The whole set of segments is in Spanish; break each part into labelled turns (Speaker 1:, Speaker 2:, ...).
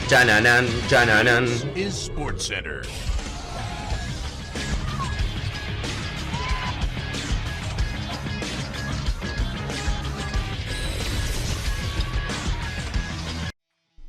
Speaker 1: Chananan, chananan.
Speaker 2: Is SportsCenter.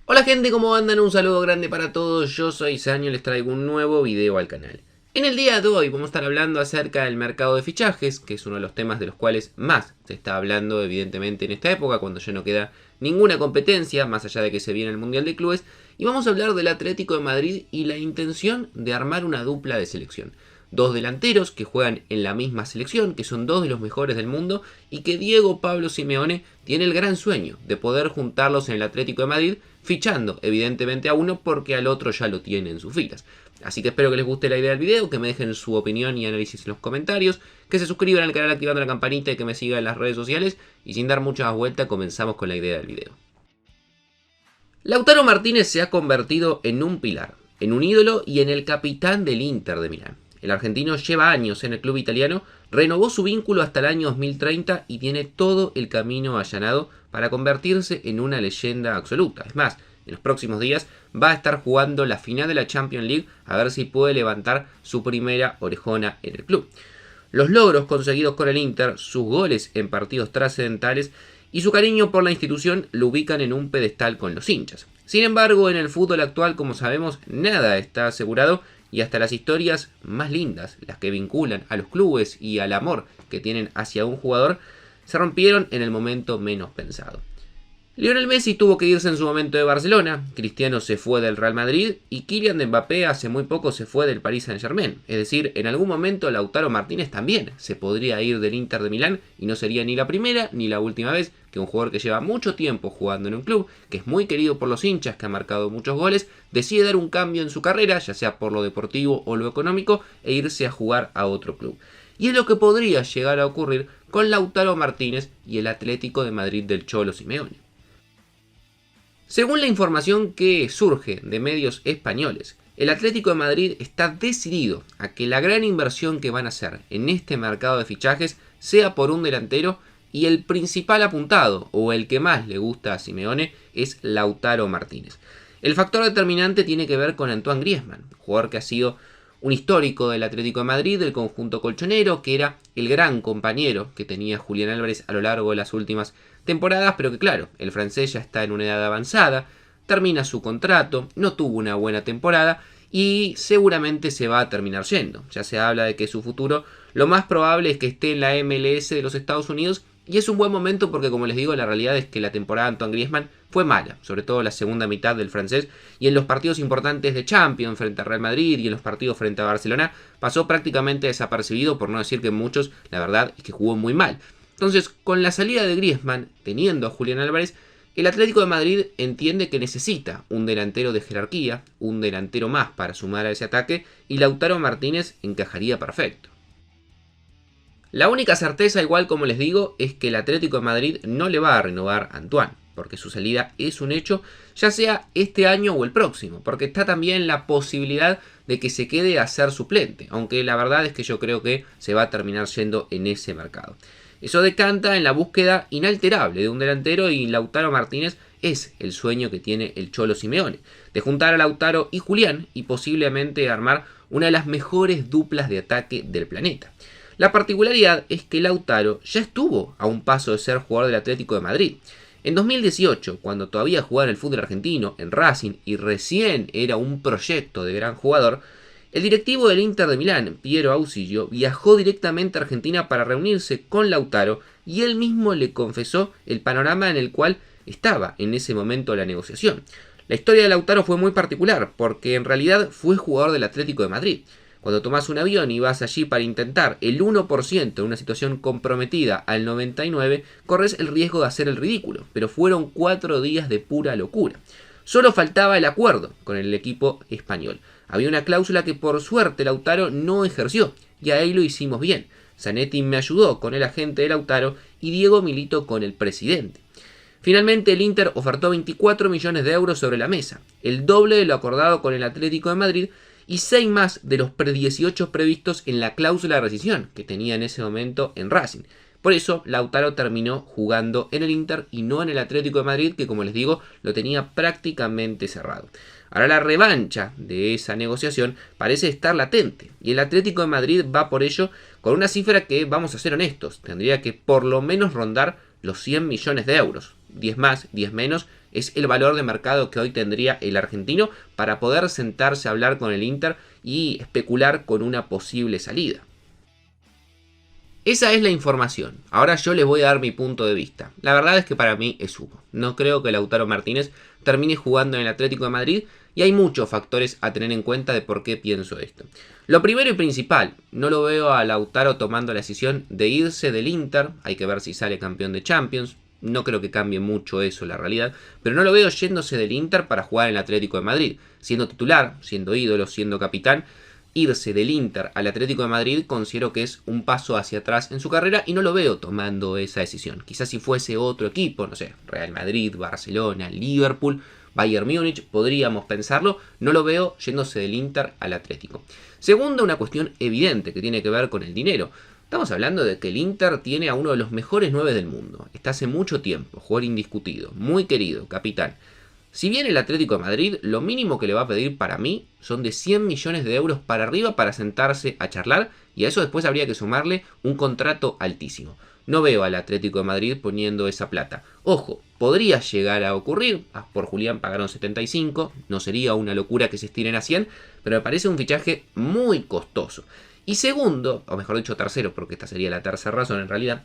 Speaker 1: Hola gente, ¿cómo andan? Un saludo grande para todos, yo soy Sanio y les traigo un nuevo video al canal. En el día de hoy vamos a estar hablando acerca del mercado de fichajes, que es uno de los temas de los cuales más se está hablando evidentemente en esta época, cuando ya no queda ninguna competencia, más allá de que se viene el Mundial de Clubes, y vamos a hablar del Atlético de Madrid y la intención de armar una dupla de selección. Dos delanteros que juegan en la misma selección, que son dos de los mejores del mundo, y que Diego Pablo Simeone tiene el gran sueño de poder juntarlos en el Atlético de Madrid, fichando evidentemente a uno porque al otro ya lo tiene en sus filas. Así que espero que les guste la idea del video, que me dejen su opinión y análisis en los comentarios, que se suscriban al canal activando la campanita y que me sigan en las redes sociales, y sin dar mucha vuelta comenzamos con la idea del video. Lautaro Martínez se ha convertido en un pilar, en un ídolo y en el capitán del Inter de Milán. El argentino lleva años en el club italiano, renovó su vínculo hasta el año 2030 y tiene todo el camino allanado para convertirse en una leyenda absoluta. Es más, en los próximos días va a estar jugando la final de la Champions League a ver si puede levantar su primera orejona en el club. Los logros conseguidos con el Inter, sus goles en partidos trascendentales y su cariño por la institución lo ubican en un pedestal con los hinchas. Sin embargo, en el fútbol actual, como sabemos, nada está asegurado y hasta las historias más lindas, las que vinculan a los clubes y al amor que tienen hacia un jugador, se rompieron en el momento menos pensado. Lionel Messi tuvo que irse en su momento de Barcelona, Cristiano se fue del Real Madrid y Kylian Mbappé hace muy poco se fue del Paris Saint-Germain. Es decir, en algún momento Lautaro Martínez también se podría ir del Inter de Milán y no sería ni la primera ni la última vez que un jugador que lleva mucho tiempo jugando en un club, que es muy querido por los hinchas, que ha marcado muchos goles, decide dar un cambio en su carrera, ya sea por lo deportivo o lo económico, e irse a jugar a otro club. Y es lo que podría llegar a ocurrir con Lautaro Martínez y el Atlético de Madrid del Cholo Simeone. Según la información que surge de medios españoles, el Atlético de Madrid está decidido a que la gran inversión que van a hacer en este mercado de fichajes sea por un delantero y el principal apuntado, o el que más le gusta a Simeone, es Lautaro Martínez. El factor determinante tiene que ver con Antoine Griezmann, jugador que ha sido un histórico del Atlético de Madrid, del conjunto colchonero, que era el gran compañero que tenía Julián Álvarez a lo largo de las últimas temporadas, pero que claro, el francés ya está en una edad avanzada, termina su contrato, no tuvo una buena temporada y seguramente se va a terminar yendo. Ya se habla de que su futuro lo más probable es que esté en la MLS de los Estados Unidos y es un buen momento porque, como les digo, la realidad es que la temporada de Antoine Griezmann fue mala, sobre todo la segunda mitad del francés, y en los partidos importantes de Champions frente a Real Madrid y en los partidos frente a Barcelona pasó prácticamente desapercibido, por no decir que muchos, la verdad es que jugó muy mal. Entonces, con la salida de Griezmann, teniendo a Julián Álvarez, el Atlético de Madrid entiende que necesita un delantero de jerarquía, un delantero más para sumar a ese ataque, y Lautaro Martínez encajaría perfecto. La única certeza, igual como les digo, es que el Atlético de Madrid no le va a renovar a Antoine, porque su salida es un hecho, ya sea este año o el próximo, porque está también la posibilidad de que se quede a ser suplente, aunque la verdad es que yo creo que se va a terminar yendo en ese mercado. Eso decanta en la búsqueda inalterable de un delantero y Lautaro Martínez es el sueño que tiene el Cholo Simeone, de juntar a Lautaro y Julián y posiblemente armar una de las mejores duplas de ataque del planeta. La particularidad es que Lautaro ya estuvo a un paso de ser jugador del Atlético de Madrid. En 2018, cuando todavía jugaba en el fútbol argentino, en Racing, y recién era un proyecto de gran jugador, el directivo del Inter de Milán, Piero Ausillo, viajó directamente a Argentina para reunirse con Lautaro y él mismo le confesó el panorama en el cual estaba en ese momento la negociación. La historia de Lautaro fue muy particular porque en realidad fue jugador del Atlético de Madrid. Cuando tomás un avión y vas allí para intentar el 1% en una situación comprometida al 99%, corres el riesgo de hacer el ridículo, pero fueron 4 días de pura locura. Solo faltaba el acuerdo con el equipo español. Había una cláusula que por suerte Lautaro no ejerció, y ahí lo hicimos bien. Zanetti me ayudó con el agente de Lautaro y Diego Milito con el presidente. Finalmente el Inter ofertó 24 millones de euros sobre la mesa, el doble de lo acordado con el Atlético de Madrid y 6 más de los 18 previstos en la cláusula de rescisión que tenía en ese momento en Racing. Por eso Lautaro terminó jugando en el Inter y no en el Atlético de Madrid, que como les digo, lo tenía prácticamente cerrado. Ahora la revancha de esa negociación parece estar latente y el Atlético de Madrid va por ello con una cifra que, vamos a ser honestos, tendría que por lo menos rondar los 100 millones de euros. 10 más, 10 menos, es el valor de mercado que hoy tendría el argentino para poder sentarse a hablar con el Inter y especular con una posible salida. Esa es la información. Ahora yo les voy a dar mi punto de vista. La verdad es que para mí es humo. No creo que Lautaro Martínez termine jugando en el Atlético de Madrid y hay muchos factores a tener en cuenta de por qué pienso esto. Lo primero y principal, no lo veo a Lautaro tomando la decisión de irse del Inter. Hay que ver si sale campeón de Champions. No creo que cambie mucho eso la realidad, pero no lo veo yéndose del Inter para jugar en el Atlético de Madrid. Siendo titular, siendo ídolo, siendo capitán, irse del Inter al Atlético de Madrid considero que es un paso hacia atrás en su carrera y no lo veo tomando esa decisión. Quizás si fuese otro equipo, no sé, Real Madrid, Barcelona, Liverpool, Bayern Múnich, podríamos pensarlo, no lo veo yéndose del Inter al Atlético. Segunda, una cuestión evidente que tiene que ver con el dinero. Estamos hablando de que el Inter tiene a uno de los mejores 9 del mundo. Está hace mucho tiempo, jugador indiscutido, muy querido, capitán. Si bien el Atlético de Madrid, lo mínimo que le va a pedir para mí son de 100 millones de euros para arriba para sentarse a charlar y a eso después habría que sumarle un contrato altísimo. No veo al Atlético de Madrid poniendo esa plata. Ojo, podría llegar a ocurrir, por Julián pagaron 75, no sería una locura que se estiren a 100, pero me parece un fichaje muy costoso. Y segundo, o mejor dicho tercero, porque esta sería la tercera razón en realidad,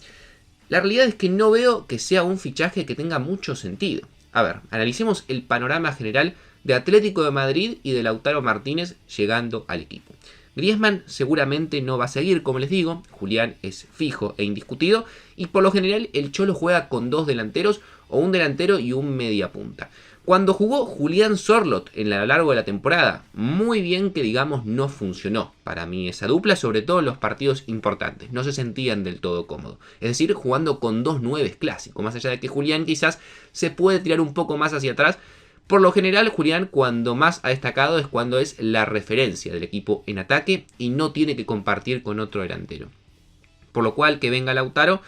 Speaker 1: la realidad es que no veo que sea un fichaje que tenga mucho sentido. A ver, analicemos el panorama general de Atlético de Madrid y de Lautaro Martínez llegando al equipo. Griezmann seguramente no va a seguir, como les digo, Julián es fijo e indiscutido y por lo general el Cholo juega con dos delanteros o un delantero y un mediapunta. Cuando jugó Julián Sorloth en lo largo de la temporada, muy bien que digamos no funcionó para mí esa dupla, sobre todo en los partidos importantes, no se sentían del todo cómodos. Es decir, jugando con dos nueves clásicos, más allá de que Julián quizás se puede tirar un poco más hacia atrás. Por lo general, Julián cuando más ha destacado es cuando es la referencia del equipo en ataque y no tiene que compartir con otro delantero. Por lo cual que venga Lautaro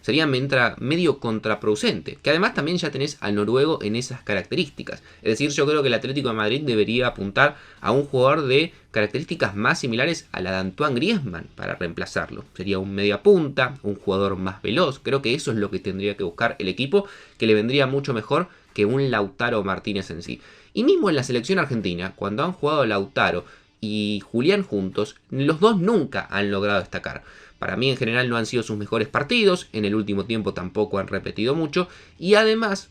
Speaker 1: sería medio contraproducente, que además también ya tenés al noruego en esas características. Es decir, yo creo que el Atlético de Madrid debería apuntar a un jugador de características más similares a la de Antoine Griezmann para reemplazarlo. Sería un mediapunta, un jugador más veloz, creo que eso es lo que tendría que buscar el equipo, que le vendría mucho mejor que un Lautaro Martínez en sí. Y mismo en la selección argentina, cuando han jugado Lautaro y Julián juntos, los dos nunca han logrado destacar. Para mí en general no han sido sus mejores partidos, en el último tiempo tampoco han repetido mucho y además,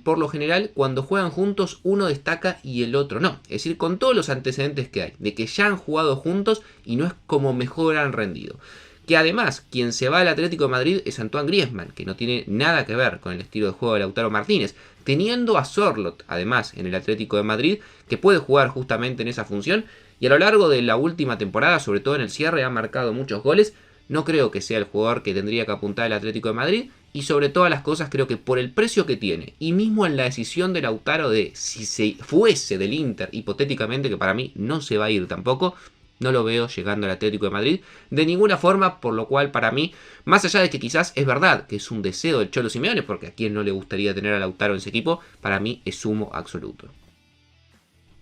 Speaker 1: por lo general, cuando juegan juntos uno destaca y el otro no. Es decir, con todos los antecedentes que hay, de que ya han jugado juntos y no es como mejor han rendido. Que además, quien se va al Atlético de Madrid es Antoine Griezmann, que no tiene nada que ver con el estilo de juego de Lautaro Martínez, teniendo a Sorloth, además, en el Atlético de Madrid, que puede jugar justamente en esa función, y a lo largo de la última temporada, sobre todo en el cierre, ha marcado muchos goles. No creo que sea el jugador que tendría que apuntar el Atlético de Madrid y sobre todas las cosas creo que por el precio que tiene y mismo en la decisión de Lautaro de si se fuese del Inter, hipotéticamente, que para mí no se va a ir tampoco, no lo veo llegando al Atlético de Madrid de ninguna forma, por lo cual para mí, más allá de que quizás es verdad que es un deseo del Cholo Simeone, porque a quien no le gustaría tener a Lautaro en ese equipo, para mí es humo absoluto.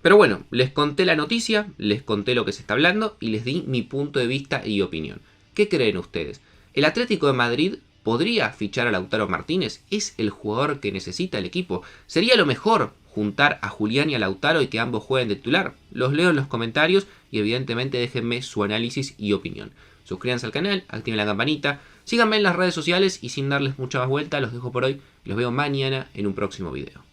Speaker 1: Pero bueno, les conté la noticia, les conté lo que se está hablando y les di mi punto de vista y opinión. ¿Qué creen ustedes? ¿El Atlético de Madrid podría fichar a Lautaro Martínez? ¿Es el jugador que necesita el equipo? ¿Sería lo mejor juntar a Julián y a Lautaro y que ambos jueguen de titular? Los leo en los comentarios y evidentemente déjenme su análisis y opinión. Suscríbanse al canal, activen la campanita, síganme en las redes sociales y sin darles mucha más vuelta los dejo por hoy. Los veo mañana en un próximo video.